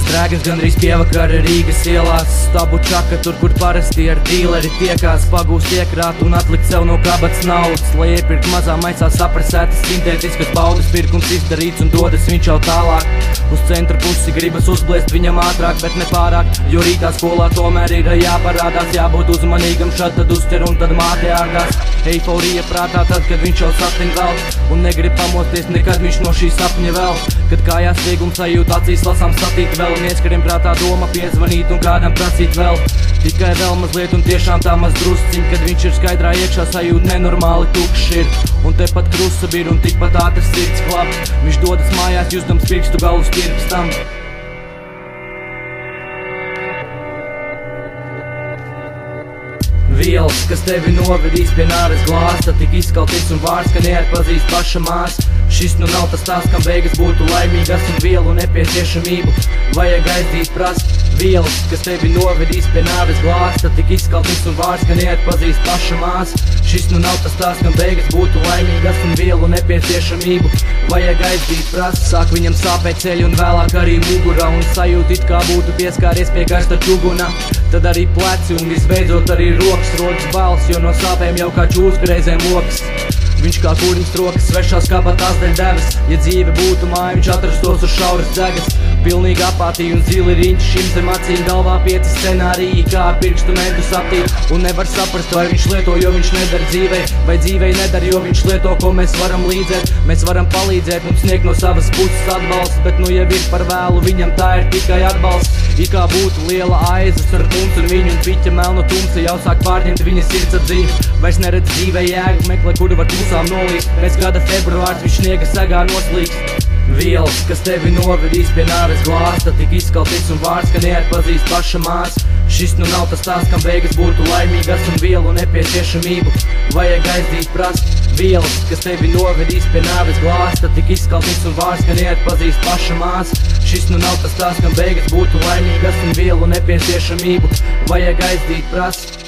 Strēgas gandrīz pievakara Rīgas ielās. Stabu čaka tur, kur parasti ar dīleri tiekās. Pagūst iekrāt un atlikt sev no kabatas naudas, lai iepirkt mazā maisā saprasētas sintētiskas baudas. Pirkums izdarīts un dodas viņš jau tālāk. Uz centra pusi gribas uzblēst viņam ātrāk, bet ne pārāk, jo rītā skolā tomēr ir jāparādās. Jābūt uzmanīgam, šad tad uzķer un tad māte ārdās. Eiforija prātā tad, kad viņš jau sapņi vēl, un negrib pamosties nekad viņš no šī sapņa vēl. Kad kājās viegums sajūt, acīs lasām satīt vēl, un ieskariem prātā doma piezvanīt un kādam prasīt vēl. Tikai vēl mazliet un tiešām tā maz drusciņ, kad viņš ir skaidrā iekšā sajūt nenormāli tukšs ir. Un tepat krusa bir un tikpat ātrs sirds klap. Viņš dodas mājās, justams pirkstu galvas pirkstam. Vielas, kas tevi novedīs pie nāves glāsta, tik izskaltīts un vārds, ka neatpazīst paša māsa. Šis nu nav tas stāsts, kam beigas būtu laimīgas un vielu nepieciešamību vajag aizdīt prast. Vielas, kas tevi novedīs pie nāves glāsta, tik izskaltīts un vārds, ka neatpazīst paša māsa. Šis nu nav tas stāsts, kam beigas būtu laimīgas un vielu nepieciešamību vajag aizdīt prast. Sāk viņam sāpēt ceļi un vēlāk arī mugura, un sajūt it kā būtu pieskāries pie karsta čuguna. Tad arī pleci un visbeidzot arī rokas bals, jo no sāpēm jau kā čūska reizēm lokas. Viņš kā kurņas rokas svešās kabatās dēļ devis. Ja dzīve būtu māja, viņš atrastos uz šauras dzegas. Pilnīga apātija un zili riņķi šim zem acīm. Galvā 5 scenāriji, kā ar pirkstu medus aptīt. Un nevar saprast, vai viņš lieto, jo viņš nedara dzīvei, vai dzīvei nedara, jo viņš lieto, ko mēs varam līdzēt. Mēs varam palīdzēt un sniegt no savas puses atbalstu, bet nu jau ir par vēlu, viņam tā ir tikai atbalsts. It kā būtu liela aizas ar mums un viņu un piķa melno tumsa jau sāk pārņemt viņa sirdsapziņu. Vairs neredz dzīvei jēgu, meklē, kuru var tumsām nolīst. Pēc gada februārs viņš sniega segā noslīkst. Vielas, kas tevi novedīs pie nāves glāsta, tik izskaltīts un vārds, ka neatpazīst paša māsa. Šis nu nav tas stāsts, kam beigas būtu laimīgas un vielu nepieciešamību vajag aizdīt prast. Vielas, kas tevi novedīs pie nāves glāsta, tik izskaltīts un vārds, ka neatpazīst paša māsa. Šis nu nav tas stāsts, kam beigas būtu laimīgas un vielu nepieciešamību vajag aizdīt prast.